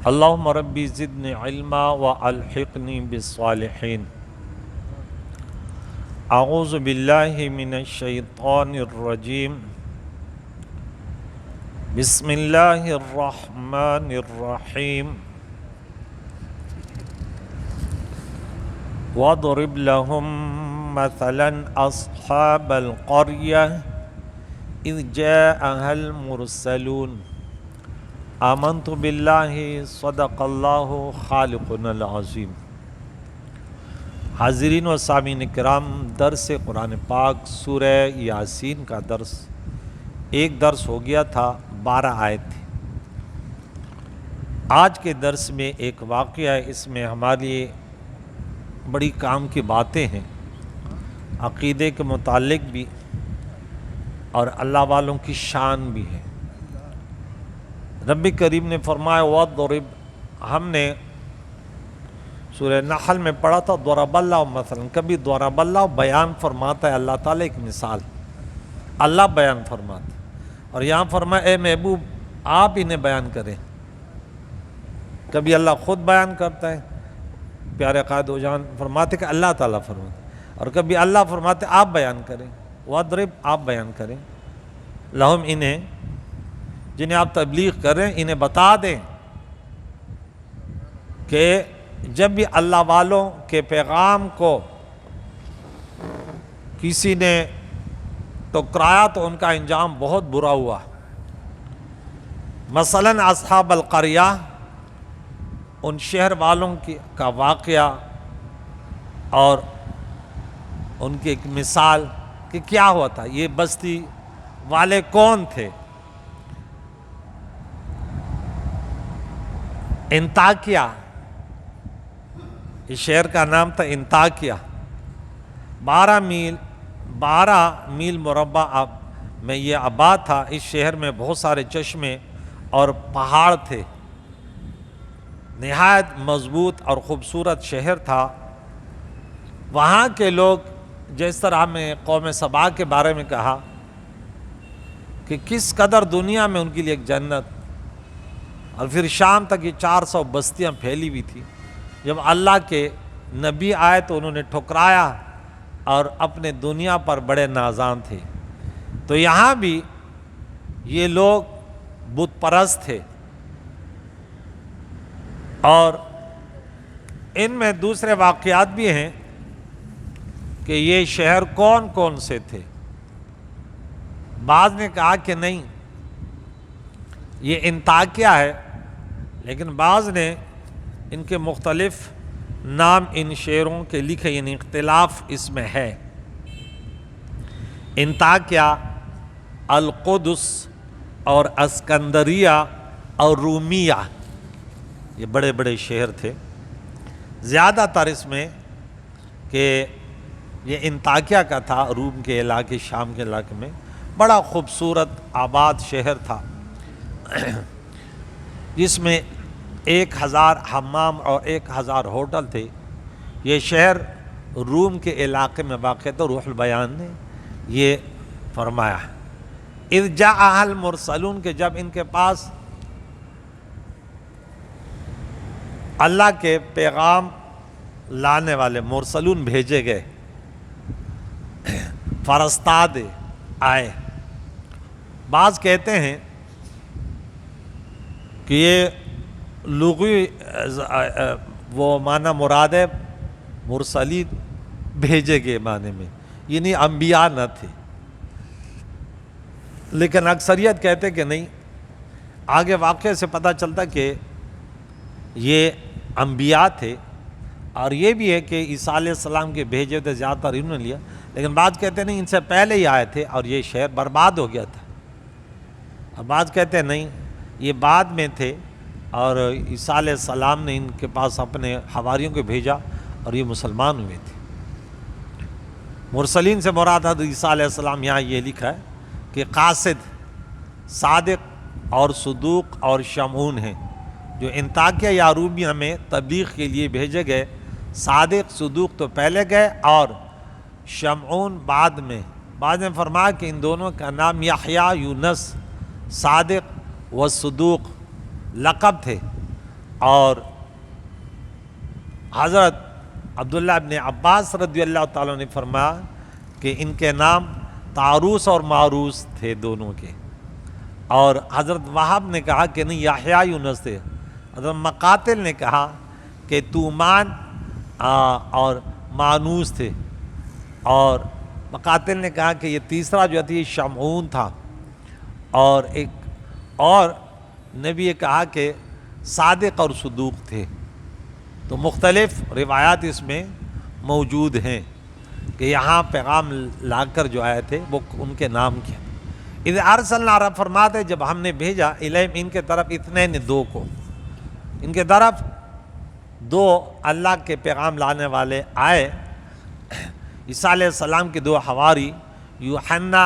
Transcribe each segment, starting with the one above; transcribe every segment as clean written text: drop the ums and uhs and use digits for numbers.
اللہم ربی زدنی علما والحقنی بالصالحین۔ اعوذ باللہ من الشیطان الرجیم، بسم اللہ الرحمن الرحیم۔ وَاضْرِبْ لَهُم مَّثَلًا أَصْحَابَ الْقَرْيَةِ إِذْ جَاءَهَا الْمُرْسَلُونَ۔ آمنت باللہ صدق اللہ خالقنا العظیم۔ حاضرین و سامعین کرام، درس قرآن پاک سورہ یاسین کا درس ایک درس ہو گیا تھا، 12 آیت تھے۔ آج کے درس میں ایک واقعہ ہے، اس میں ہماری بڑی کام کی باتیں ہیں، عقیدے کے متعلق بھی اور اللہ والوں کی شان بھی ہے۔ رب کریم نے فرمایا وَاضْرِبْ، ہم نے سورہ نحل میں پڑھا تھا ضرب اللہ مثلا، کبھی ضرب اللہ بیان فرماتا ہے اللہ تعالیٰ ایک مثال، اللہ بیان فرماتا ہے، اور یہاں فرمایا اے محبوب آپ انہیں بیان کریں۔ کبھی اللہ خود بیان کرتا ہے، پیارے قائد و جان فرماتے کہ اللہ تعالیٰ فرماتے، اور کبھی اللہ فرماتے آپ بیان کریں، وَاضْرِبْ آپ بیان کریں، لہم انہیں جنہیں آپ تبلیغ کریں انہیں بتا دیں کہ جب بھی اللہ والوں کے پیغام کو کسی نے ٹکرایا تو ان کا انجام بہت برا ہوا۔ مثلاً اصحاب القریہ، ان شہر والوں کا واقعہ اور ان کی ایک مثال کہ کیا ہوا تھا، یہ بستی والے کون تھے۔ انطاکیہ، اس شہر کا نام تھا انطاکیہ، 12 میل مربع میں یہ آباد تھا۔ اس شہر میں بہت سارے چشمے اور پہاڑ تھے، نہایت مضبوط اور خوبصورت شہر تھا۔ وہاں کے لوگ، جس طرح میں قوم سبا کے بارے میں کہا کہ کس قدر دنیا میں ان کے لیے ایک جنت، اور پھر شام تک یہ 400 بستیاں پھیلی ہوئی تھی۔ جب اللہ کے نبی آئے تو انہوں نے ٹھکرایا اور اپنے دنیا پر بڑے نازاں تھے۔ تو یہاں بھی یہ لوگ بت پرست تھے، اور ان میں دوسرے واقعات بھی ہیں کہ یہ شہر کون کون سے تھے۔ بعض نے کہا کہ نہیں یہ انطاکیہ ہے، لیکن بعض نے ان کے مختلف نام ان شہروں کے لکھے، یعنی اختلاف اس میں ہے۔ انطاکیہ، القدس اور اسکندریہ اور رومیہ، یہ بڑے بڑے شہر تھے۔ زیادہ تر اس میں کہ یہ انطاکیہ کا تھا، روم کے علاقے، شام کے علاقے میں بڑا خوبصورت آباد شہر تھا، جس میں 1000 حمام اور 1000 ہوٹل تھے۔ یہ شہر روم کے علاقے میں واقع تھا۔ روح البیان نے یہ فرمایا اذ جاء المرسلون، کہ جب ان کے پاس اللہ کے پیغام لانے والے مرسلون بھیجے گئے، فرستادے آئے۔ بعض کہتے ہیں کہ یہ لغوی وہ معنی مراد ہے، مرسلین بھیجے گئے معنی میں، یعنی انبیاء نہ تھے، لیکن اکثریت کہتے کہ نہیں۔ آگے واقعے سے پتہ چلتا کہ یہ انبیاء تھے، اور یہ بھی ہے کہ عیسیٰ علیہ السلام کے بھیجے تھے، زیادہ تر انہوں نے لیا، لیکن بعض کہتے نہیں ان سے پہلے ہی آئے تھے اور یہ شہر برباد ہو گیا تھا۔ اور بعض کہتے ہیں نہیں یہ بعد میں تھے، اور عیسیٰ علیہ السلام نے ان کے پاس اپنے حواریوں کو بھیجا اور یہ مسلمان ہوئے تھے۔ مرسلین سے مراد حضرت عیسیٰ علیہ السلام، یہاں یہ لکھا ہے کہ قاصد، صادق اور صدوق اور شمعون ہیں، جو انطاکیہ یا رومیہ میں تبلیغ کے لیے بھیجے گئے۔ صادق صدوق تو پہلے گئے اور شمعون بعد میں۔ بعد میں فرمایا کہ ان دونوں کا نام یحییٰ، یونس، صادق و صدوق لقب تھے، اور حضرت عبداللہ ابن عباس رضی اللہ تعالیٰ نے فرمایا کہ ان کے نام طاروس اور ماروس تھے دونوں کے، اور حضرت وہاب نے کہا کہ نہیں یحییٰ یونس تھے، حضرت مقاتل نے کہا کہ تومان اور مانوس تھے، اور مقاتل نے کہا کہ یہ تیسرا جو تھی شمعون تھا، اور ایک اور نے بھی یہ کہا کہ صادق اور صدوق تھے۔ تو مختلف روایات اس میں موجود ہیں کہ یہاں پیغام لا کر جو آئے تھے وہ ان کے نام کیا۔ اذ ارسلنا، رب فرماتے جب ہم نے بھیجا الیہم ان کے طرف اثنین دو کو، ان کے طرف دو اللہ کے پیغام لانے والے آئے، عیسیٰ علیہ السلام کے دو حواری یوحنا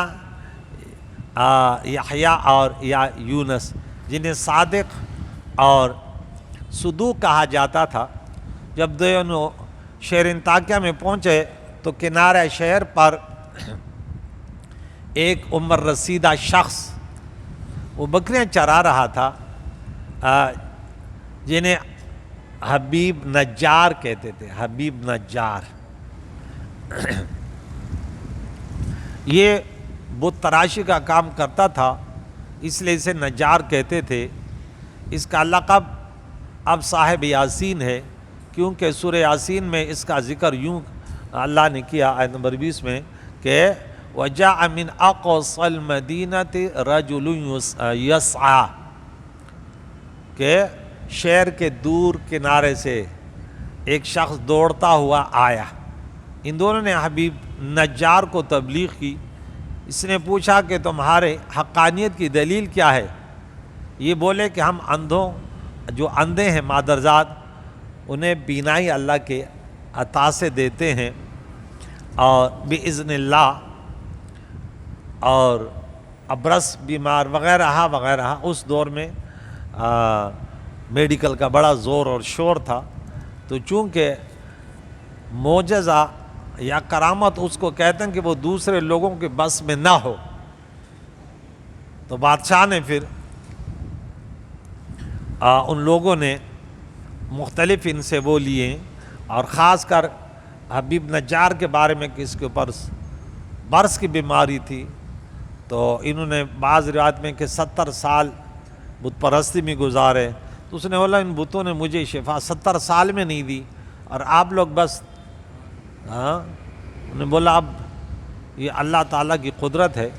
یحییٰ اور یا یونس، جنہیں صادق اور صدوق کہا جاتا تھا۔ جب دونوں شہر انطاکیہ میں پہنچے تو کنارہ شہر پر ایک عمر رسیدہ شخص وہ بکریاں چرا رہا تھا، جنہیں حبیب نجار کہتے تھے، حبیب نجار۔ یہ بت تراشی کا کام کرتا تھا، اس لیے اسے نجار کہتے تھے۔ اس کا لقب اب صاحب یاسین ہے، کیونکہ سورہ یاسین میں اس کا ذکر یوں اللہ نے کیا آیت نمبر 20 میں کہ وَجَاءَ مِنْ أَقْصَى الْمَدِينَةِ رَجُلٌ يَسْعَى، کہ شہر کے دور کنارے سے ایک شخص دوڑتا ہوا آیا۔ ان دونوں نے حبیب نجار کو تبلیغ کی۔ اس نے پوچھا کہ تمہارے حقانیت کی دلیل کیا ہے؟ یہ بولے کہ ہم اندھوں جو اندھے ہیں مادرزاد، انہیں بینائی اللہ کے عطا سے دیتے ہیں، اور بِإِذْنِ اللہ، اور ابرس بیمار وغیرہ وغیرہ۔ اس دور میں میڈیکل کا بڑا زور اور شور تھا، تو چونکہ معجزہ یا کرامت اس کو کہتے ہیں کہ وہ دوسرے لوگوں کے بس میں نہ ہو، تو بادشاہ نے پھر ان لوگوں نے مختلف ان سے وہ لیے، اور خاص کر حبیب نجار کے بارے میں کہ اس کے اوپر برس کی بیماری تھی، تو انہوں نے بعض روایت میں کہ 70 سال بت پرستی میں گزارے۔ تو اس نے بولا ان بتوں نے مجھے شفا 70 سال میں نہیں دی، اور آپ لوگ بس انہوں نے بولا اب یہ اللہ تعالیٰ کی قدرت ہے،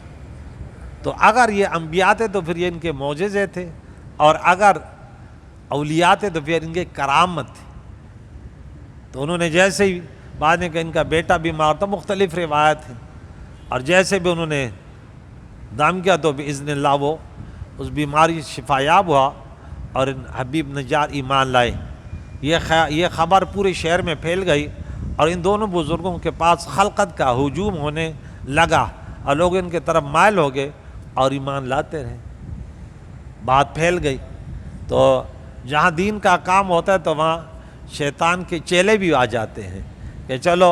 تو اگر یہ انبیاء تھے تو پھر یہ ان کے معجزے تھے، اور اگر اولیاء تھے تو پھر ان کے کرامت تھی۔ تو انہوں نے جیسے ہی بعد میں کہ ان کا بیٹا بیمار تھا، مختلف روایت ہیں، اور جیسے بھی انہوں نے دم کیا تو باذن اللہ وہ اس بیماری شفا یاب ہوا، اور ان حبیب نجار ایمان لائے۔ یہ خبر پورے شہر میں پھیل گئی، اور ان دونوں بزرگوں کے پاس خلقت کا ہجوم ہونے لگا، اور لوگ ان کے طرف مائل ہو گئے اور ایمان لاتے رہے۔ بات پھیل گئی، تو جہاں دین کا کام ہوتا ہے تو وہاں شیطان کے چیلے بھی آ جاتے ہیں کہ چلو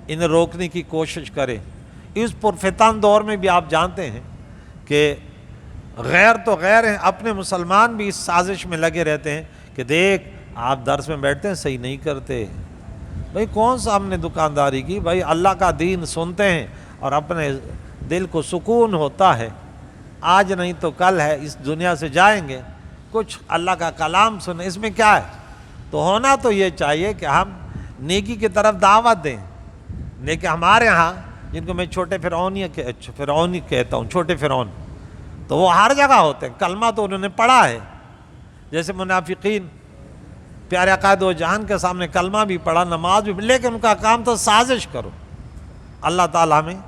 انہیں روکنے کی کوشش کریں۔ اس پرفتن دور میں بھی آپ جانتے ہیں کہ غیر تو غیر ہیں، اپنے مسلمان بھی اس سازش میں لگے رہتے ہیں کہ دیکھ آپ درس میں بیٹھتے ہیں صحیح نہیں کرتے، بھئی کون سا ہم نے دکانداری کی، بھئی اللہ کا دین سنتے ہیں اور اپنے دل کو سکون ہوتا ہے، آج نہیں تو کل ہے اس دنیا سے جائیں گے، کچھ اللہ کا کلام سنیں، اس میں کیا ہے؟ تو ہونا تو یہ چاہیے کہ ہم نیکی کی طرف دعوت دیں، لیکن ہمارے ہاں جن کو میں چھوٹے فرعونی کہتا ہوں، چھوٹے فرعون، تو وہ ہر جگہ ہوتے ہیں، کلمہ تو انہوں نے پڑھا ہے، جیسے منافقین پیارے عقائد و جہان کے سامنے کلمہ بھی پڑھا، نماز بھی، لیکن ان کا کام تو سازش کرو۔ اللہ تعالیٰ ہمیں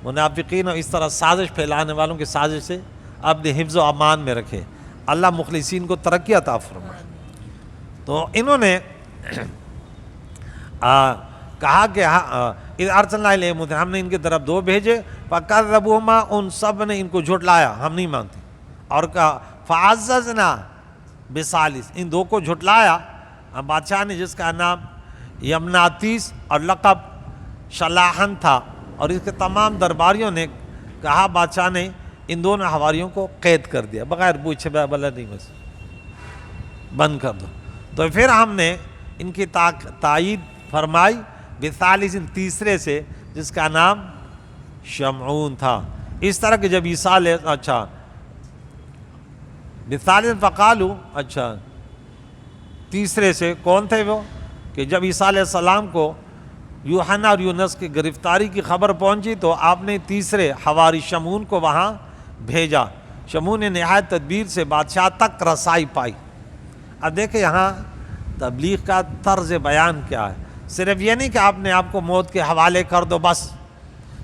منافقین اور اس طرح سازش پھیلانے والوں کی سازش سے اپنے حفظ و امان میں رکھے، اللہ مخلصین کو ترقی عطا فرمائے۔ تو انہوں نے کہا کہ اذ ارسلنا الیہم، ہم نے ان کی طرف دو بھیجے، فکذبوہما، ان سب نے ان کو جھٹلایا، ہم نہیں مانتے، اور کہا فعززنا بثالث، ان دو کو جھٹلایا بادشاہ نے، جس کا نام یمناتیس اور لقب شلاحن تھا، اور اس کے تمام درباریوں نے کہا، بادشاہ نے ان دونوں حواریوں کو قید کر دیا بغیر پوچھے، بلا نہیں بس بند کر دو۔ تو پھر ہم نے ان کی تائید فرمائی بثالث، تیسرے سے، جس کا نام شمعون تھا۔ اس طرح کہ جب عیسیٰ اچھا بثالث فقالو، اچھا تیسرے سے کون تھے وہ؟ کہ جب عیسیٰ علیہ السلام کو یوحنا اور یونس کی گرفتاری کی خبر پہنچی تو آپ نے تیسرے حواری شمعون کو وہاں بھیجا۔ شمعون نے نہایت تدبیر سے بادشاہ تک رسائی پائی۔ اب دیکھیں یہاں تبلیغ کا طرز بیان کیا ہے۔ صرف یہ نہیں کہ آپ نے آپ کو موت کے حوالے کر دو بس،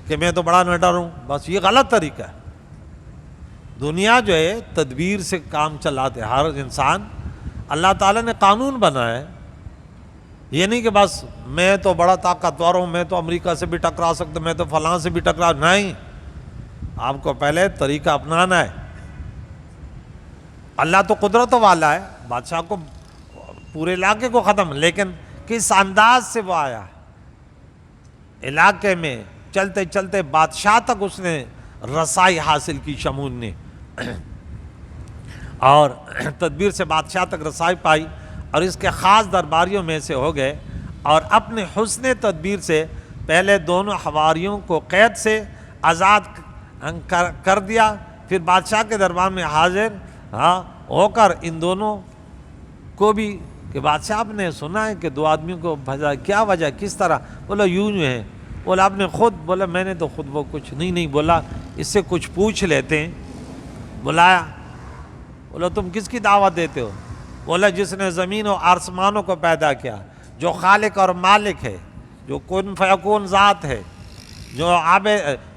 کہ میں تو بڑا نڈر ہوں، بس یہ غلط طریقہ ہے۔ دنیا جو ہے تدبیر سے کام چلاتے، ہر انسان، اللہ تعالیٰ نے قانون بنایا ہے۔ یہ نہیں کہ بس میں تو بڑا طاقتور ہوں، میں تو امریکہ سے بھی ٹکرا سکتا، میں تو فلاں سے بھی ٹکرا، نہیں، آپ کو پہلے طریقہ اپنانا ہے۔ اللہ تو قدرت والا ہے، بادشاہ کو پورے علاقے کو ختم، لیکن کس انداز سے وہ آیا علاقے میں، چلتے چلتے بادشاہ تک اس نے رسائی حاصل کی شمعون نے، اور تدبیر سے بادشاہ تک رسائی پائی، اور اس کے خاص درباریوں میں سے ہو گئے، اور اپنے حسن تدبیر سے پہلے دونوں حواریوں کو قید سے آزاد کر دیا، پھر بادشاہ کے دربار میں حاضر ہو کر ان دونوں کو بھی کہ بادشاہ، آپ نے سنا ہے کہ دو آدمیوں کو بھیجا، کیا وجہ، کس طرح؟ بولا یوں ہے۔ بولا آپ نے خود؟ بولا میں نے تو خود وہ کچھ نہیں، بولا اس سے کچھ پوچھ لیتے ہیں۔ بلایا، بولا تم کس کی دعوت دیتے ہو؟ بولا جس نے زمین و آسمانوں کو پیدا کیا، جو خالق اور مالک ہے، جو کن فیکون ذات ہے،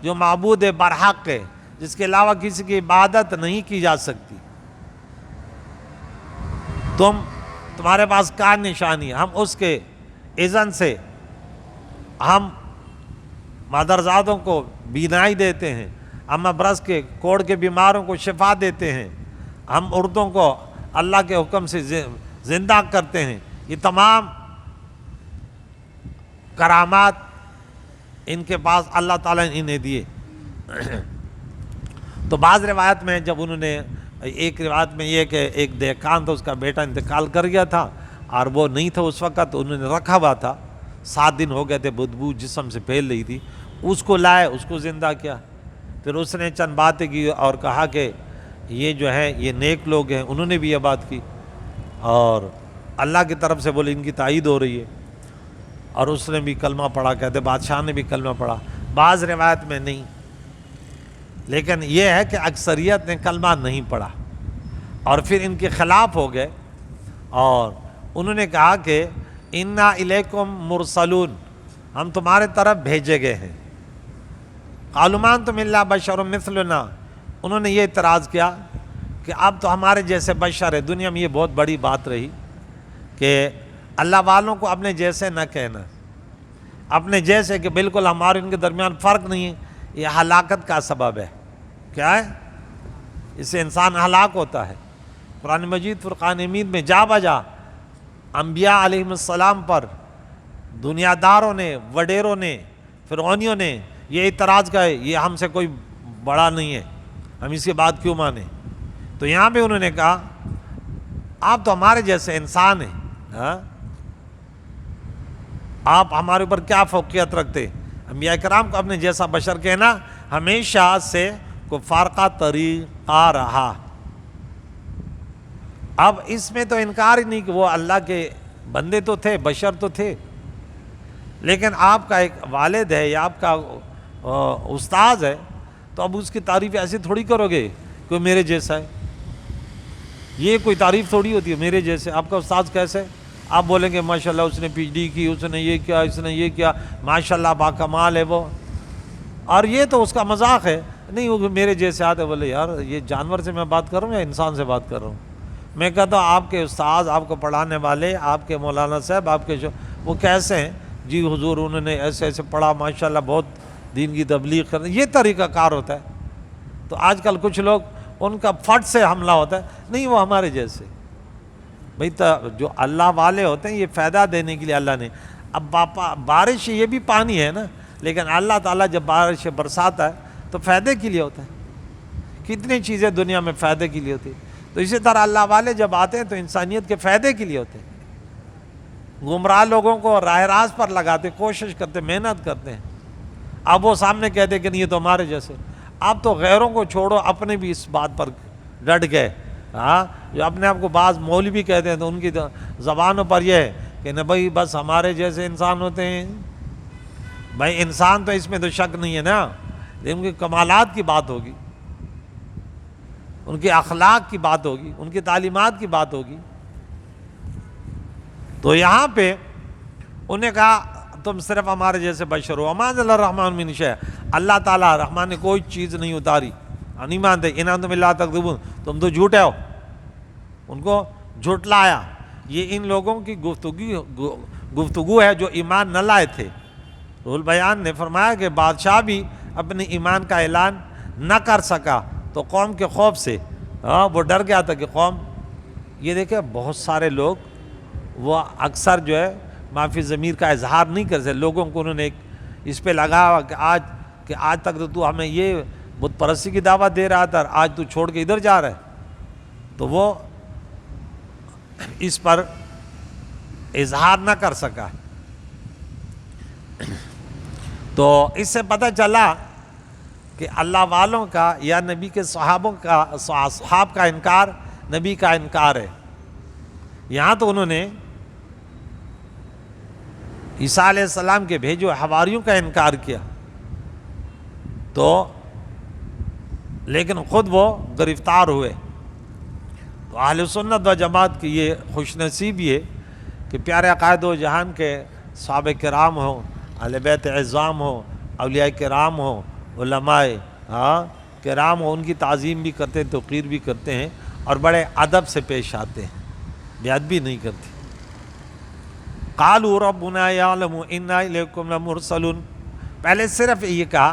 جو معبود برحق ہے، جس کے علاوہ کسی کی عبادت نہیں کی جا سکتی۔ تمہارے پاس کیا نشانی ہے؟ ہم اس کے اذن سے ہم مادرزادوں کو بینائی دیتے ہیں، ہم ابرص کے کوڑ کے بیماروں کو شفا دیتے ہیں، ہم عورتوں کو اللہ کے حکم سے زندہ کرتے ہیں۔ یہ تمام کرامات ان کے پاس اللہ تعالیٰ نے انہیں دیے۔ تو بعض روایت میں جب انہوں نے، ایک روایت میں یہ کہ ایک دہقان تھا، اس کا بیٹا انتقال کر گیا تھا اور وہ نہیں تھا اس وقت، انہوں نے رکھا ہوا تھا، 7 دن ہو گئے تھے، بدبو جسم سے پھیل رہی تھی، اس کو لائے، اس کو زندہ کیا۔ پھر اس نے چند باتیں کی اور کہا کہ یہ جو ہے یہ نیک لوگ ہیں، انہوں نے بھی یہ بات کی، اور اللہ کی طرف سے بولے ان کی تائید ہو رہی ہے، اور اس نے بھی کلمہ پڑھا، کہتے بادشاہ نے بھی کلمہ پڑھا، بعض روایت میں نہیں، لیکن یہ ہے کہ اکثریت نے کلمہ نہیں پڑھا، اور پھر ان کے خلاف ہو گئے، اور انہوں نے کہا کہ انا الیکم مرسلون، ہم تمہارے طرف بھیجے گئے ہیں۔ قالوا ما انتم الا بشر مثلنا، انہوں نے یہ اعتراض کیا کہ اب تو ہمارے جیسے بشر ہے۔ دنیا میں یہ بہت بڑی بات رہی کہ اللہ والوں کو اپنے جیسے نہ کہنا، اپنے جیسے کہ بالکل ہمارے ان کے درمیان فرق نہیں ہے، یہ ہلاکت کا سبب ہے۔ کیا ہے؟ اس سے انسان ہلاک ہوتا ہے۔ قرآن مجید فرقان حمید میں جا بجا انبیاء علیہ السلام پر دنیا داروں نے، وڈیروں نے، فرعونیوں نے یہ اعتراض کیا ہے، یہ ہم سے کوئی بڑا نہیں ہے، ہم اس کی بات کیوں مانیں؟ تو یہاں پہ انہوں نے کہا آپ تو ہمارے جیسے انسان ہیں، آپ ہمارے اوپر کیا فوقیت رکھتے؟ انبیاء کرام کو اپنے جیسا بشر کہنا ہمیشہ سے کفار کا طریقہ رہا۔ اب اس میں تو انکار ہی نہیں کہ وہ اللہ کے بندے تو تھے، بشر تو تھے، لیکن آپ کا ایک والد ہے یا آپ کا استاذ ہے، تو اب اس کی تعریف ایسے تھوڑی کرو گے کہ میرے جیسا ہے، یہ کوئی تعریف تھوڑی ہوتی ہے میرے جیسے۔ آپ کا استاذ کیسے؟ آپ بولیں گے ماشاءاللہ اس نے پی ایچ ڈی کی، اس نے یہ کیا، اس نے یہ کیا، ماشاءاللہ باکمال ہے وہ، اور یہ تو اس کا مذاق ہے، نہیں وہ میرے جیسے آتے۔ بولے یار یہ جانور سے میں بات کر رہا ہوں یا انسان سے بات کر رہا ہوں؟ میں کہتا ہوں آپ کے استاذ، آپ کو پڑھانے والے، آپ کے مولانا صاحب، آپ کے وہ کیسے ہیں؟ جی حضور انہوں نے ایسے ایسے پڑھا، ماشاءاللہ بہت دین کی تبلیغ کرنا، یہ طریقہ کار ہوتا ہے۔ تو آج کل کچھ لوگ ان کا فٹ سے حملہ ہوتا ہے، نہیں وہ ہمارے جیسے۔ بھئی جو اللہ والے ہوتے ہیں یہ فائدہ دینے کے لیے اللہ نے، اب بارش یہ بھی پانی ہے نا، لیکن اللہ تعالیٰ جب بارش برساتا ہے تو فائدے کے لیے ہوتا ہے۔ کتنی چیزیں دنیا میں فائدے کے لیے ہوتی ہیں، تو اسی طرح اللہ والے جب آتے ہیں تو انسانیت کے فائدے کے لیے ہوتے ہیں۔ گمراہ لوگوں کو راہ راست پر لگاتے، کوشش کرتے، محنت کرتے ہیں. اب وہ سامنے کہتے کہ نہیں یہ تو ہمارے جیسے. اب تو غیروں کو چھوڑو، اپنے بھی اس بات پر ڈٹ گئے. ہاں، جو اپنے آپ کو بعض مولوی کہتے ہیں تو ان کی زبانوں پر یہ ہے کہ نہ بھائی بس ہمارے جیسے انسان ہوتے ہیں. بھائی انسان تو اس میں تو شک نہیں ہے نا، لیکن ان کے کمالات کی بات ہوگی، ان کے اخلاق کی بات ہوگی، ان کی تعلیمات کی بات ہوگی. تو یہاں پہ انہیں کہا تم صرف ہمارے جیسے بشر ہو. وما انزل الرحمن من شیء، اللہ تعالیٰ رحمان نے کوئی چیز نہیں اتاری. نہیں مانتے. ان انتم الا تکذبون، تم تو جھوٹے ہو. ان کو جھٹلایا. یہ ان لوگوں کی گفتگو ہے جو ایمان نہ لائے تھے. روح البیان نے فرمایا کہ بادشاہ بھی اپنے ایمان کا اعلان نہ کر سکا تو قوم کے خوف سے وہ ڈر گیا تھا کہ قوم. یہ دیکھیں بہت سارے لوگ وہ اکثر جو ہے معافی ضمیر کا اظہار نہیں کر سکتے. لوگوں کو انہوں نے ایک اس پہ لگا کہ آج تک تو ہمیں یہ بت پرستی کی دعوت دے رہا تھا اور آج تو چھوڑ کے ادھر جا رہا ہے. تو وہ اس پر اظہار نہ کر سکا. تو اس سے پتہ چلا کہ اللہ والوں کا یا نبی کے صحاب کا انکار نبی کا انکار ہے. یہاں تو انہوں نے عیسیٰ علیہ السلام کے بھیجو حواریوں کا انکار کیا، تو لیکن خود وہ گرفتار ہوئے. تو اہل سنت و جماعت کی یہ خوش نصیبی ہے کہ پیارے عقائد و جہان کے صحابہ کرام ہوں، اہل بیت اعظام ہوں، اولیاء کرام ہوں، علماء کرام ہوں، ان کی تعظیم بھی کرتے ہیں، توقیر بھی کرتے ہیں اور بڑے ادب سے پیش آتے ہیں، بے ادبی نہیں کرتے. قالوا ربنا یعلم انا الیکم لمرسلون. پہلے صرف یہ کہا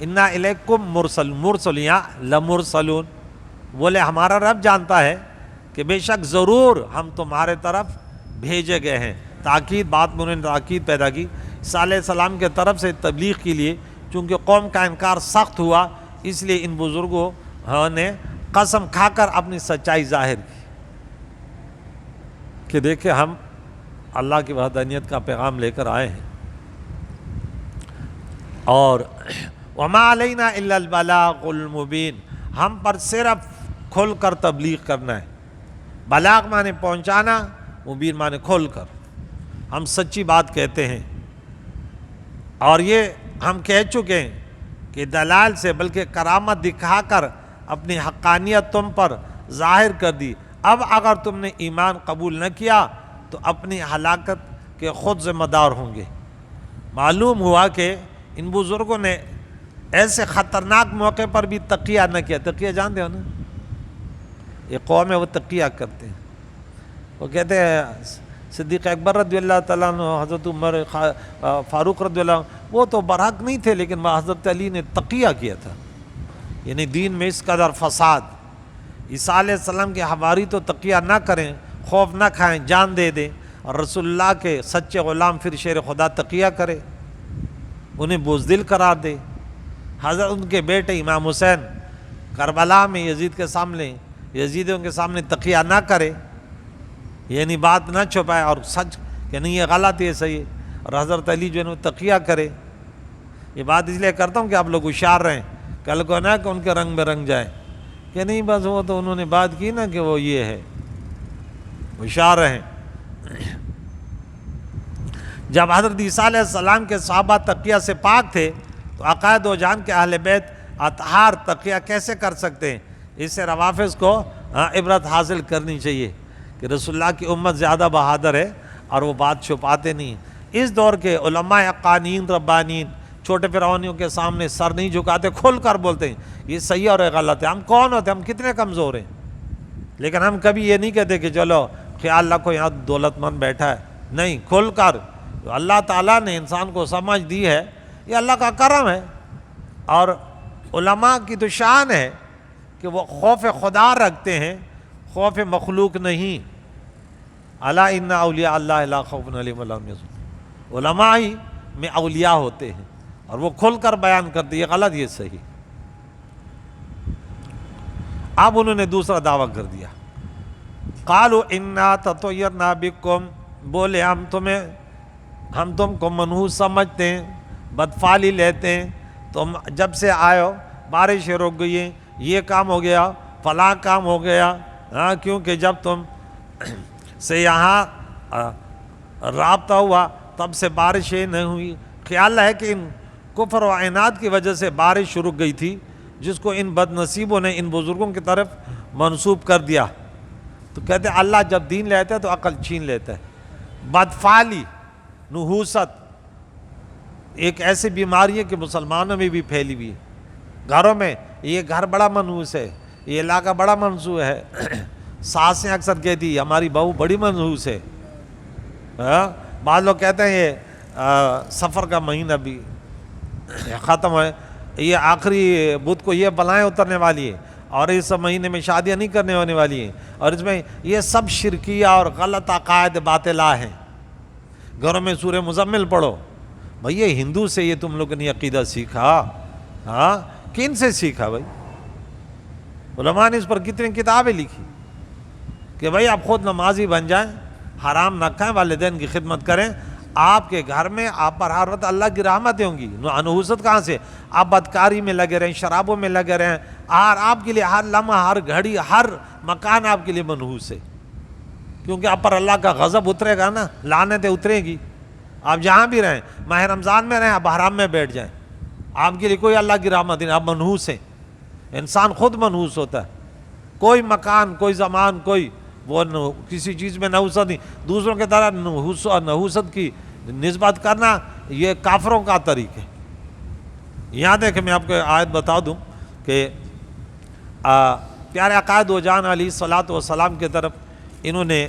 انا الیکم مرسل یا لمرسلون. بولے ہمارا رب جانتا ہے کہ بے شک ضرور ہم تمہارے طرف بھیجے گئے ہیں. تاکید بات میں انہوں نے تاکید پیدا کی عیسیٰ علیہ السلام کے طرف سے تبلیغ کے لیے. چونکہ قوم کا انکار سخت ہوا اس لیے ان بزرگوں نے قسم کھا کر اپنی سچائی ظاہر کی کہ دیکھیں ہم اللہ کی وحدانیت کا پیغام لے کر آئے ہیں اور وما علینا الا البلاغ المبین، ہم پر صرف کھل کر تبلیغ کرنا ہے. بلاغ مانے پہنچانا، مبین مانے کھول کر. ہم سچی بات کہتے ہیں اور یہ ہم کہہ چکے ہیں کہ دلائل سے بلکہ کرامت دکھا کر اپنی حقانیت تم پر ظاہر کر دی. اب اگر تم نے ایمان قبول نہ کیا تو اپنی ہلاکت کے خود ذمہ دار ہوں گے. معلوم ہوا کہ ان بزرگوں نے ایسے خطرناک موقع پر بھی تقیہ نہ کیا. تقیہ جانتے ہو نا، یہ قوم ہے وہ تقیہ کرتے ہیں. وہ کہتے ہیں صدیق اکبر رضی اللہ تعالیٰ عنہ، حضرت عمر، فاروق رضی اللہ عنہ، وہ تو برحق نہیں تھے لیکن حضرت علی نے تقیہ کیا تھا. یعنی دین میں اس قدر فساد. عیسیٰ علیہ السلام کے حواری تو تقیہ نہ کریں، خوف نہ کھائیں، جان دے دیں، اور رسول اللہ کے سچے غلام پھر شیر خدا تقیہ کرے، انہیں بزدل قرار دے. حضرت ان کے بیٹے امام حسین کربلا میں یزیدوں کے سامنے تقیہ نہ کرے، یعنی بات نہ چھپائے اور سچ کہ نہیں یہ غلط ہے، یہ صحیح ہے. اور حضرت علی جو ہے وہ تقیہ کرے. یہ بات اس لیے کرتا ہوں کہ آپ لوگ ہوشیار رہیں، کل کو نہ کہ ان کے رنگ میں رنگ جائیں کہ نہیں بس وہ تو انہوں نے بات کی نا کہ وہ یہ ہے. ہوشیار رہیں. جب حضرت عیسیٰ علیہ السلام کے صحابہ تقیہ سے پاک تھے تو عقائد و جان کے اہل بیت اطہار تقیہ کیسے کر سکتے ہیں؟ اس سے روافظ کو عبرت حاصل کرنی چاہیے کہ رسول اللہ کی امت زیادہ بہادر ہے اور وہ بات چھپاتے نہیں. اس دور کے علماء حقانین ربانین چھوٹے فرعونیوں کے سامنے سر نہیں جھکاتے، کھل کر بولتے ہیں یہ صحیح اور غلط ہے. ہم کون ہوتے ہیں؟ ہم کتنے کمزور ہیں. لیکن ہم کبھی یہ نہیں کہتے کہ چلو خیال رکھو یہاں دولت مند بیٹھا ہے. نہیں، کھل کر. اللہ تعالیٰ نے انسان کو سمجھ دی ہے، یہ اللہ کا کرم ہے. اور علماء کی تو شان ہے کہ وہ خوف خدا رکھتے ہیں، خوف مخلوق نہیں. الا ان اولیاء اللہ لا خوف علیہم ولا هم يحزنون. علماء ہی میں اولیاء ہوتے ہیں اور وہ کھل کر بیان کرتے یہ غلط یہ صحیح. اب انہوں نے دوسرا دعویٰ کر دیا قالوا انا تطیرنا بکم، بولے ہم تم کو منحوس سمجھتے ہیں، بدفعلی لیتے ہیں، تم جب سے آئے ہو بارش رک گئی ہے، یہ کام ہو گیا، فلاں کام ہو گیا، ہاں کیونکہ جب تم سے یہاں رابطہ ہوا تب سے بارشیں نہیں ہوئی۔ خیال ہے کہ ان کفر و عناد کی وجہ سے بارش رک گئی تھی، جس کو ان بد نصیبوں نے ان بزرگوں کی طرف منسوب کر دیا۔ تو کہتے ہیں اللہ جب دین لیتا ہے تو عقل چھین لیتا ہے۔ بدفعلی، نحوست ایک ایسی بیماری ہے کہ مسلمانوں میں بھی پھیلی ہوئی ہے۔ گھروں میں یہ گھر بڑا منحوس ہے، یہ علاقہ بڑا منحوس ہے، ساسیں اکثر کہتی ہماری بہو بڑی منحوس ہے۔ بعض لوگ کہتے ہیں یہ سفر کا مہینہ بھی ختم ہے، یہ آخری بدھ کو یہ بلائیں اترنے والی ہے، اور اس مہینے میں شادیاں نہیں کرنے ہونے والی ہیں، اور اس میں یہ سب شرکیہ اور غلط عقائد باطلہ ہیں۔ گھروں میں سورہ مزمل پڑھو۔ بھئی یہ ہندو سے یہ تم لوگوں نے عقیدہ سیکھا؟ ہاں کن سے سیکھا بھائی؟ علماء نے اس پر کتنی کتابیں لکھی کہ بھائی آپ خود نمازی بن جائیں، حرام نہ کھائیں، والدین کی خدمت کریں، آپ کے گھر میں آپ پر ہر وقت اللہ کی رحمتیں ہوں گی۔ نحوست کہاں سے؟ آپ بدکاری میں لگے رہیں، شرابوں میں لگے رہیں، اور آپ کے لیے ہر لمحہ، ہر گھڑی، ہر مکان آپ کے لیے منحوس ہے، کیونکہ آپ پر اللہ کا غضب اترے گا نا، لعنتیں اترے گی۔ آپ جہاں بھی رہیں، ماہ رمضان میں رہیں، آپ حرام میں بیٹھ جائیں، آپ کے لیے کوئی اللہ کی رحمت نہیں، آپ منحوس ہیں۔ انسان خود منحوس ہوتا ہے، کوئی مکان، کوئی زمان، کوئی وہ کسی چیز میں نحوست نہیں۔ دوسروں کے طرح نحوست کی نسبت کرنا یہ کافروں کا طریقہ ہے۔ یہاں دیکھیں میں آپ کو آیت بتا دوں کہ پیارے آقا دو جان علیہ الصلوۃ والسلام کی طرف انہوں نے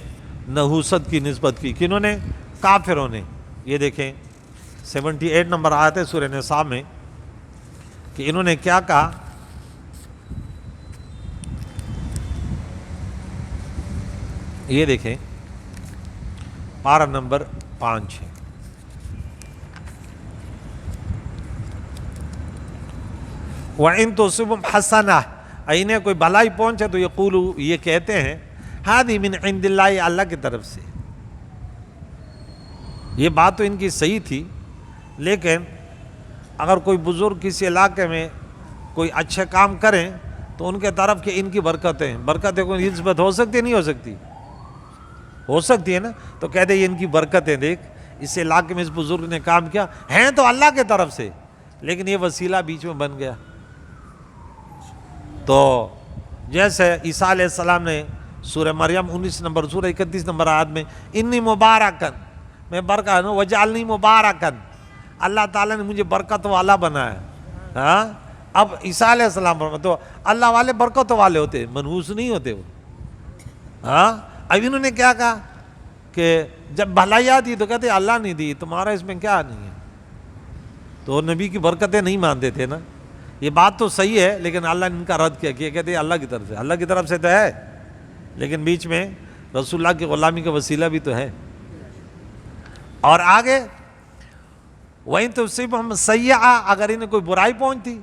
نحوست کی نسبت کی، کنہوں نے؟ کافروں نے۔ یہ دیکھیں 78 نمبر آیت ہے سورہ نساء میں کہ انہوں نے کیا کہا، یہ دیکھیں پارہ نمبر 5 ہے۔ وَإِن تُصِبْهُمْ حَسَنَةٌ، انہیں کوئی بھلائی پہنچے تو یقولوا، یہ کہتے ہیں، ہذہ من عند اللہ، اللہ کی طرف سے۔ یہ بات تو ان کی صحیح تھی، لیکن اگر کوئی بزرگ کسی علاقے میں کوئی اچھے کام کریں تو ان کے طرف کہ ان کی برکتیں کو نسبت ہو سکتی نہیں ہو سکتی؟ ہو سکتی ہے نا۔ تو کہتے ہیں یہ ان کی برکتیں دیکھ، اس علاقے میں اس بزرگ نے کام کیا، ہیں تو اللہ کے طرف سے، لیکن یہ وسیلہ بیچ میں بن گیا۔ تو جیسے عیسیٰ علیہ السلام نے سورہ مریم 19 نمبر سورہ 31 نمبر آیت میں انی مبارکن، میں برکت ہوں، وجعلنی مبارکن، اللہ تعالیٰ نے مجھے برکت والا بنایا۔ ہاں اب عیسیٰ علیہ السلام پر تو اللہ والے برکت والے ہوتے ہیں، منحوس نہیں ہوتے وہ۔ ہاں اب انہوں نے کیا کہا کہ جب بھلائی آتی تو کہتے اللہ نہیں دی، تمہارا اس میں کیا نہیں ہے، تو نبی کی برکتیں نہیں مانتے تھے نا۔ یہ بات تو صحیح ہے، لیکن اللہ نے ان کا رد کیا کہ کہتے ہیں اللہ کی طرف سے، اللہ کی طرف سے تو ہے، لیکن بیچ میں رسول اللہ کی غلامی کا وسیلہ بھی تو ہے۔ اور آگے وَإِن تُصِبْهُمْ سَيِّئَةٌ، اگر انہیں کوئی برائی پہنچتی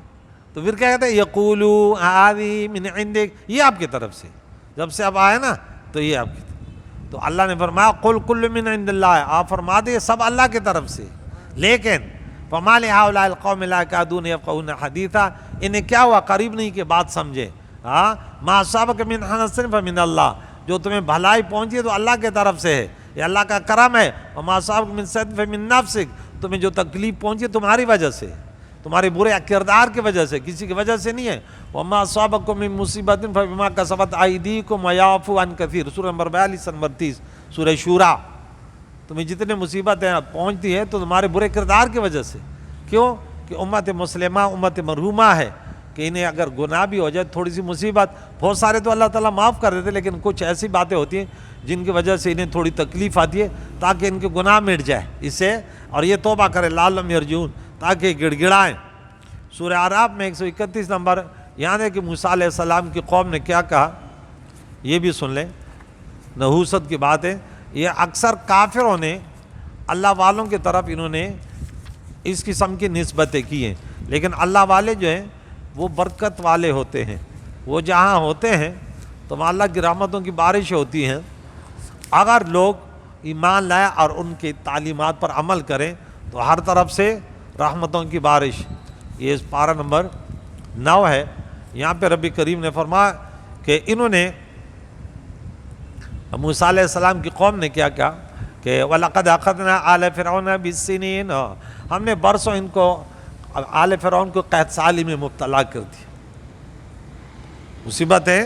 تو پھر کیا کہتے ہیں، یقولوا هذه من عندک، یہ آپ کی طرف سے، جب سے اب آئے نا تو یہ آپ کی طرف۔ تو اللہ نے فرمایا قل کل من عند اللہ، آپ فرما دے سب اللہ کی طرف سے، لیکن فما لهؤلاء القوم لا يكادون يفقهون حدیثا، انہیں کیا ہوا، قریب نہیں کہ بات سمجھے۔ ہاں ما اصابک من حسن فمن اللہ، جو تمہیں بھلائی پہنچی ہے تو اللہ کی طرف سے ہے، یہ اللہ کا کرم ہے۔ وما اصابک من سیئۃ فمن نفسک، تمہیں جو تکلیف پہنچی تمہاری وجہ سے، تمہارے برے کردار کی وجہ سے، کسی کی وجہ سے نہیں ہے۔ وما اصابکم من مصیبۃ فبما کسبت ایدیکم ویعفو عن کثیر، سورہ نمبر 42 نمبر 30 سورہ شورا۔ تمہیں جتنے مصیبتیں پہنچتی ہیں تو تمہارے برے کردار کی وجہ سے۔ کیوں؟ کہ امت مسلمہ امت مرحومہ ہے، کہ انہیں اگر گناہ بھی ہو جائے تھوڑی سی مصیبت، بہت سارے تو اللہ تعالیٰ معاف کر دیتے، لیکن کچھ ایسی باتیں ہوتی ہیں جن کی وجہ سے انہیں تھوڑی تکلیف آتی ہے، تاکہ ان کے گناہ مٹ جائے اس سے، اور یہ توبہ کرے لعلہم یرجعون، تاکہ گڑ گڑائیں۔ سورہ اعراف میں 131 نمبر، یہاں ہے کہ موسیٰ علیہ السلام کی قوم نے کیا کہا، یہ بھی سن لیں، نحوست کی بات ہے۔ یہ اکثر کافروں نے اللہ والوں کی طرف انہوں نے اس قسم کی نسبتیں کی ہیں، لیکن اللہ والے جو ہیں وہ برکت والے ہوتے ہیں، وہ جہاں ہوتے ہیں تو وہاں اللہ کی رحمتوں کی بارش ہوتی ہیں۔ اگر لوگ ایمان لائیں اور ان کی تعلیمات پر عمل کریں تو ہر طرف سے رحمتوں کی بارش۔ یہ پارہ نمبر 9 ہے۔ یہاں پہ رب کریم نے فرمایا کہ انہوں نے موسیٰ علیہ السلام کی قوم نے کیا کیا کہ وَلَقَدْ أَخَذْنَا آلَ فِرْعَوْنَ بِالسِّنِينَ، ہم نے برسوں ان کو آل فرعون کو قحط سالی میں مبتلا کر دیا۔ مصیبتیں،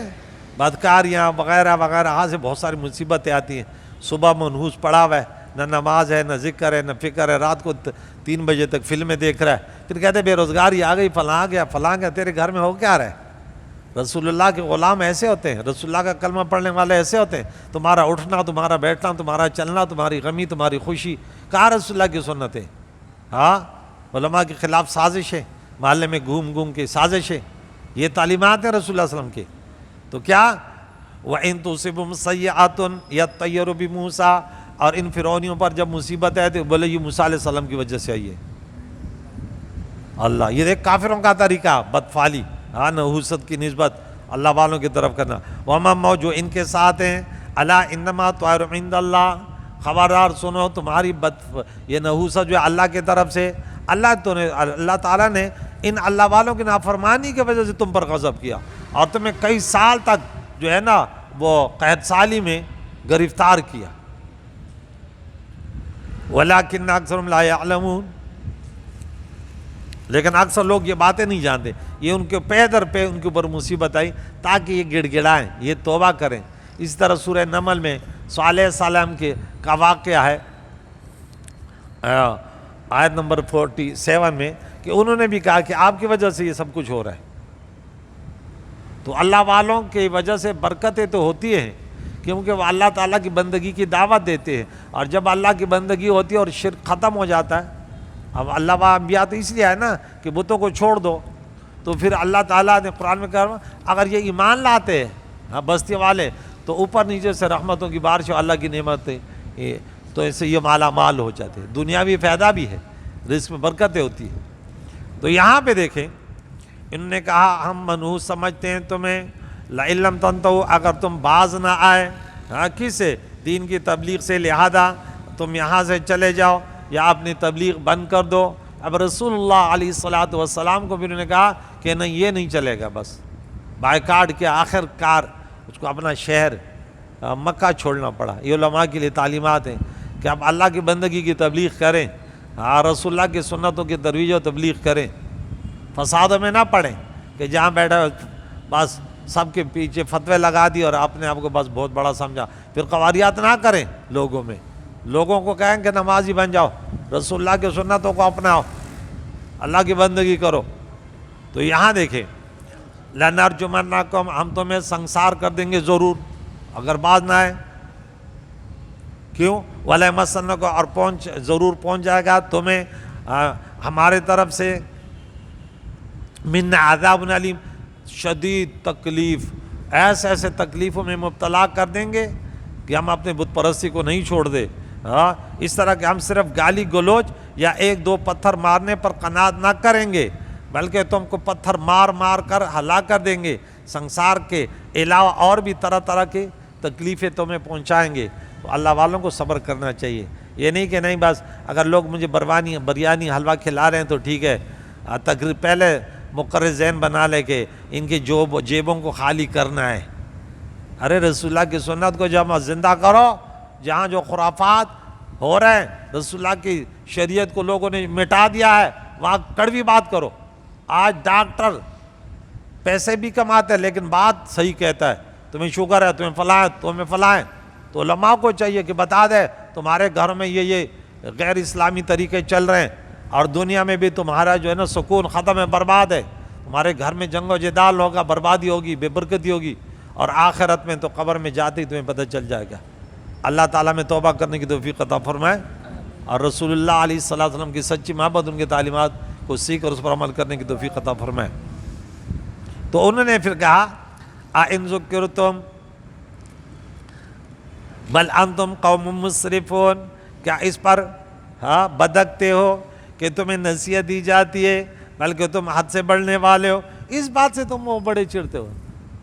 بدکاریاں وغیرہ وغیرہ، یہاں سے بہت ساری مصیبتیں آتی ہیں۔ صبح منحوس پڑا ہوا ہے، نہ نماز ہے، نہ ذکر ہے، نہ فکر ہے، رات کو 3 بجے تک فلمیں دیکھ رہا ہے، پھر کہتے بے روزگاری آ گئی، فلاں آ گیا فلاں گیا، تیرے گھر میں ہو کیا رہا ہے؟ رسول اللہ کے غلام ایسے ہوتے ہیں، رسول اللہ کا کلمہ پڑھنے والے ایسے ہوتے ہیں۔ تمہارا اٹھنا، تمہارا بیٹھنا، تمہارا چلنا، تمہاری غمی، تمہاری خوشی، کہاں رسول اللہ کی سنتیں؟ ہاں، علماء کے خلاف سازشیں، محلے میں گھوم گھوم کے سازشیں، یہ تعلیمات ہیں رسول اللہ صلی اللہ علیہ وسلم کے۔ تو کیا وَإِن تُصِبْهُمْ سَيِّئَةٌ يَطَّيَّرُوا بِمُوسَىٰ، اور ان فرعونیوں پر جب مصیبت ہے تو بولے یہ موسیٰ علیہ السلام کی وجہ سے آئی ہے۔ اللہ، یہ دیکھ کافروں کا طریقہ، بدفعلی، ہاں، نحوست کی نسبت اللہ والوں کی طرف کرنا۔ وَمَن جو ان کے ساتھ ہیں، أَلَا إِنَّمَا طَائِرُ عِندَ اللَّهِ، خبردار سنو تمہاری یہ نحوست جو ہے اللہ کی طرف سے، اللہ تعالیٰ نے ان اللہ والوں کی نافرمانی کی وجہ سے تم پر غضب کیا اور تمہیں کئی سال تک جو ہے نا وہ قحط سالی میں گرفتار کیا۔ وَلَٰكِنَّ أَكْثَرَهُمْ لَا يَعْلَمُونَ، لیکن اکثر لوگ یہ باتیں نہیں جانتے۔ یہ ان کے پے در پہ ان کے اوپر مصیبت آئی تاکہ یہ گڑ گڑائیں، یہ توبہ کریں۔ اس طرح سورہ نمل میں صالح علیہ السلام کا واقعہ ہے، آیت نمبر 47 میں، کہ انہوں نے بھی کہا کہ آپ کی وجہ سے یہ سب کچھ ہو رہا ہے۔ تو اللہ والوں کی وجہ سے برکتیں تو ہوتی ہیں کیونکہ وہ اللہ تعالیٰ کی بندگی کی دعوت دیتے ہیں، اور جب اللہ کی بندگی ہوتی ہے اور شرک ختم ہو جاتا ہے، اب اللہ و انبیاء تو اس لیے ہے نا کہ بتوں کو چھوڑ دو، تو پھر اللہ تعالیٰ نے قرآن میں کہا اگر یہ ایمان لاتے ہیں بستی والے تو اوپر نیچے سے رحمتوں کی بارش اور اللہ کی نعمتیں، تو ایسے یہ مالا مال ہو جاتے ہیں، دنیاوی فائدہ بھی ہے، رزق میں برکتیں ہوتی ہیں۔ تو یہاں پہ دیکھیں انہوں نے کہا ہم منحوس سمجھتے ہیں تمہیں، لئن لم تنتہوا، اگر تم باز نہ آئے، کس سے؟ دین کی تبلیغ سے، لہذا تم یہاں سے چلے جاؤ یا اپنی تبلیغ بند کر دو۔ اب رسول اللہ علیہ السلام کو بھی انہوں نے کہا کہ نہیں، یہ نہیں چلے گا، بس بائیکاٹ کے آخر کار اس کو اپنا شہر مکہ چھوڑنا پڑا۔ یہ علماء کے لیے تعلیمات ہیں کہ اب اللہ کی بندگی کی تبلیغ کریں، رسول اللہ کی سنتوں کی ترویج و تبلیغ کریں، فسادوں میں نہ پڑیں کہ جہاں بیٹھا بس سب کے پیچھے فتوے لگا دی اور اپنے آپ کو بس بہت بڑا سمجھا۔ پھر قواریات نہ کریں لوگوں میں، لوگوں کو کہیں کہ نمازی بن جاؤ، رسول اللہ کی سنتوں کو اپناؤ، اللہ کی بندگی کرو۔ تو یہاں دیکھیں لَنَرْجُمَنَّكُمْ، ہم تمہیں سنسار کر دیں گے ضرور اگر باز نہ آئے۔ کیوں؟ وَلَيَمَسَّنَّكُمْ، اور ضرور پہنچ جائے گا تمہیں ہمارے طرف سے مِنَّا عَذَابٌ عَلِيمٌ، شدید تکلیف، ایسے ایسے تکلیفوں میں مبتلا کر دیں گے کہ ہم اپنے بت پرستی کو نہیں چھوڑ دے۔ اس طرح کہ ہم صرف گالی گلوچ یا 1-2 پتھر مارنے پر قناعت نہ کریں گے، بلکہ تم کو پتھر مار مار کر ہلاک کر دیں گے، سنسار کے علاوہ اور بھی طرح طرح کی تکلیفیں تمہیں پہنچائیں گے۔ تو اللہ والوں کو صبر کرنا چاہیے، یہ نہیں کہ نہیں بس اگر لوگ مجھے بریانی حلوہ کھلا رہے ہیں تو ٹھیک ہے، تقریب پہلے مقرر ذہن بنا لے کہ ان کی جیبوں کو خالی کرنا ہے۔ ارے رسول اللہ کی سنت کو جب زندہ کرو، جہاں جو خرافات ہو رہے ہیں، رسول اللہ کی شریعت کو لوگوں نے مٹا دیا ہے، وہاں کڑوی بات کرو۔ آج ڈاکٹر پیسے بھی کماتے ہیں لیکن بات صحیح کہتا ہے، تمہیں شوگر ہے، تمہیں فلاں ہے، تمہیں فلاں ہے، تو علماء کو چاہیے کہ بتا دے تمہارے گھر میں یہ غیر اسلامی طریقے چل رہے ہیں اور دنیا میں بھی تمہارا جو ہے نا سکون ختم ہے، برباد ہے، تمہارے گھر میں جنگ و جدال ہوگا، بربادی ہوگی، بے برکتی ہوگی، اور آخرت میں تو قبر میں جاتے ہی تمہیں پتہ چل جائے گا۔ اللہ تعالیٰ میں توبہ کرنے کی توفیق عطا فرمائے، اور رسول اللہ علیہ السلام کی سچی محبت، ان کی تعلیمات کو سیکھ اور اس پر عمل کرنے کی توفیق عطا فرمائے۔ تو انہوں نے پھر کہا اَإِن ذُكِّرْتُمْ بل انتم قوم مسرفون، کیا اس پر بدکتے ہو کہ تمہیں نصیحت دی جاتی ہے بلکہ تم حد سے بڑھنے والے ہو؟ اس بات سے تم وہ بڑے چڑھتے ہو،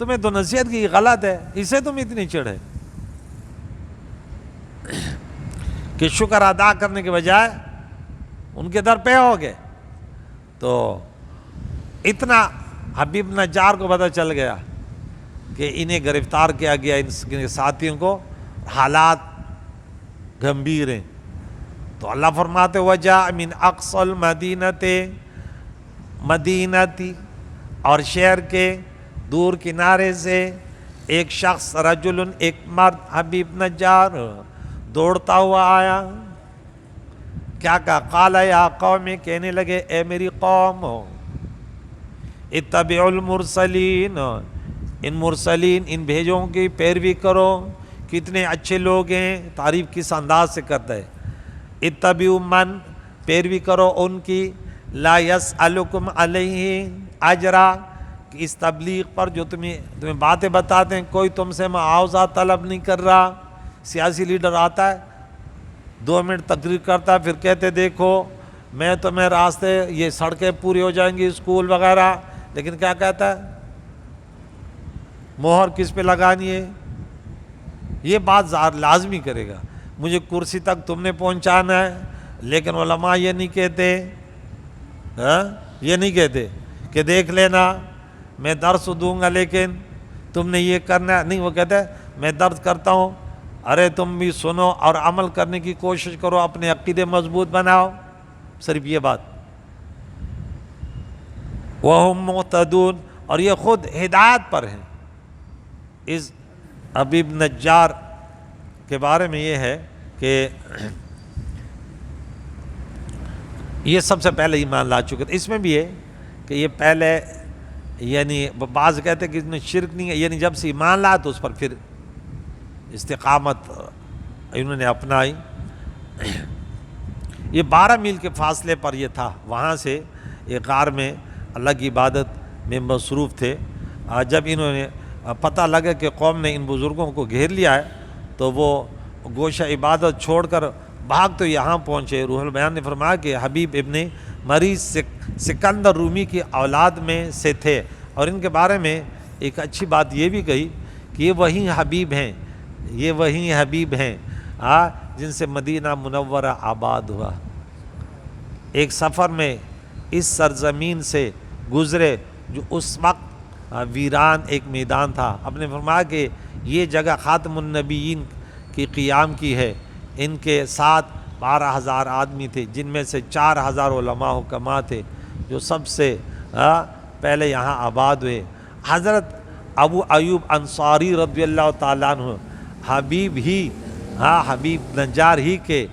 تمہیں تو نصیحت کی غلط ہے، اسے تم اتنی چڑھے کہ شکر ادا کرنے کے بجائے ان کے در پہ ہو گئے۔ تو اتنا حبیب نجار کو پتہ چل گیا کہ انہیں گرفتار کیا گیا، ان کے ساتھیوں کو، حالات گمبھیر ہیں۔ تو اللہ فرماتے وجاء من اقصى مدینتی، اور شہر کے دور کنارے سے ایک شخص، رجل، ایک مرد، حبیب نجار دوڑتا ہوا آیا۔ کیا کہا؟ قال یا قوم، کہنے لگے اے میری قوم، اتبعوا المرسلین، ان مرسلین، ان بھیجوں کی پیروی کرو، کتنے اچھے لوگ ہیں، تعریف کس انداز سے کرتا ہے۔ اتبعوا من، پیروی کرو ان کی، لا یسألکم علیہ اجرا، کہ اس تبلیغ پر جو تمہیں باتیں بتاتے ہیں کوئی تم سے معاوضہ طلب نہیں کر رہا۔ سیاسی لیڈر آتا ہے 2 منٹ تقریر کرتا ہے، پھر کہتے دیکھو میں تمہیں راستے، یہ سڑکیں پوری ہو جائیں گی، اسکول وغیرہ، لیکن کیا کہتا ہے؟ مہر کس پہ لگانی ہے؟ یہ بات لازمی کرے گا، مجھے کرسی تک تم نے پہنچانا ہے، لیکن علماء یہ نہیں کہتے، یہ نہیں کہتے کہ دیکھ لینا میں درس دوں گا لیکن تم نے یہ کرنا ہے، نہیں، وہ کہتے ہیں میں درس کرتا ہوں، ارے تم بھی سنو اور عمل کرنے کی کوشش کرو، اپنے عقیدے مضبوط بناؤ، صرف یہ بات۔ وَهُمْ مُهْتَدُونَ، اور یہ خود ہدایت پر ہیں۔ اس حبیب نجار کے بارے میں یہ ہے کہ یہ سب سے پہلے ایمان لا چکے تھے۔ اس میں بھی ہے کہ یہ پہلے، یعنی بعض کہتے ہیں کہ اس نے شرک نہیں ہے، یعنی جب سے ایمان لایا تو اس پر پھر استقامت انہوں نے اپنائی۔ یہ 12 میل کے فاصلے پر یہ تھا، وہاں سے ایک غار میں اللہ کی عبادت میں مصروف تھے۔ جب انہوں نے پتہ لگا کہ قوم نے ان بزرگوں کو گھیر لیا ہے تو وہ گوشہ عبادت چھوڑ کر بھاگ تو یہاں پہنچے۔ روح البیان نے فرمایا کہ حبیب ابن مریض سکندر رومی کی اولاد میں سے تھے، اور ان کے بارے میں ایک اچھی بات یہ بھی کہی کہ یہ وہی حبیب ہیں، یہ وہی حبیب ہیں جن سے مدینہ منورہ آباد ہوا۔ ایک سفر میں اس سرزمین سے گزرے جو اس وقت ویران ایک میدان تھا۔ آپ نے فرمایا کہ یہ جگہ خاتم النبیین کی قیام کی ہے۔ ان کے ساتھ 12,000 آدمی تھے، جن میں سے 4,000 علماء حکماء تھے جو سب سے پہلے یہاں آباد ہوئے۔ حضرت ابو ایوب انصاری رضی اللہ تعالیٰ عنہ حبیب نجار ہی کے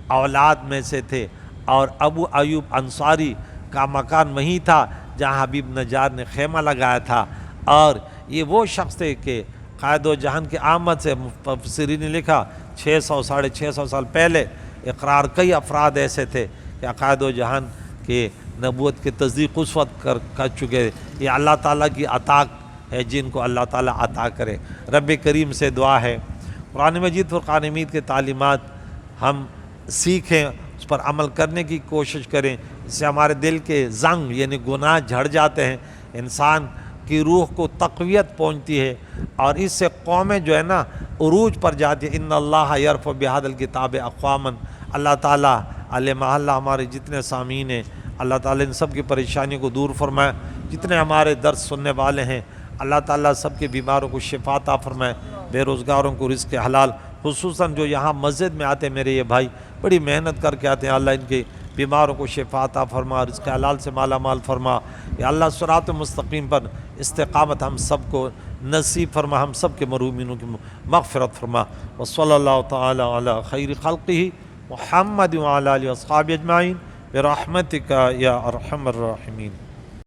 اولاد میں سے تھے، اور ابو ایوب انصاری کا مکان وہیں تھا جہاں حبیب نجار نے خیمہ لگایا تھا، اور یہ وہ شخص تھے کہ قائد و جہان کی آمد سے مفسرین نے لکھا 600 ساڑھے 600 سال پہلے اقرار کئی افراد ایسے تھے کہ قائد و جہان کے نبوت کی تصدیق اس وقت کر چکے۔ یہ اللہ تعالیٰ کی عطا ہے، جن کو اللہ تعالیٰ عطا کرے۔ رب کریم سے دعا ہے قرآن مجید فرقان حمید کے تعلیمات ہم سیکھیں، اس پر عمل کرنے کی کوشش کریں، اس سے ہمارے دل کے زنگ یعنی گناہ جھڑ جاتے ہیں، انسان کی روح کو تقویت پہنچتی ہے، اور اس سے قومیں جو ہے نا عروج پر جاتی ہے۔ ان اللہ یرفع بہذا الکتاب اقواما، اللہ تعالیٰ علیہ محلہ ہمارے جتنے سامعین ہیں اللہ تعالیٰ ان سب کی پریشانیوں کو دور فرمائے، جتنے ہمارے درس سننے والے ہیں اللہ تعالیٰ سب کے بیماروں کو شفا عطا فرمائے، بے روزگاروں کو رزق حلال، خصوصاً جو یہاں مسجد میں آتے ہیں میرے یہ بھائی بڑی محنت کر کے آتے ہیں، اللہ ان کے بیماروں کو شفا عطا فرما، رزق حلال سے مالا مال فرما، یا اللہ صراط مستقیم پر استقامت ہم سب کو نصیب فرما، ہم سب کے محرومینوں کی مغفرت فرما۔ وصلی اللہ تعالی علی خیر خلقہ محمد وعلی آلہ واصحابہ اجمعین برحمتک یا ارحم الراحمین۔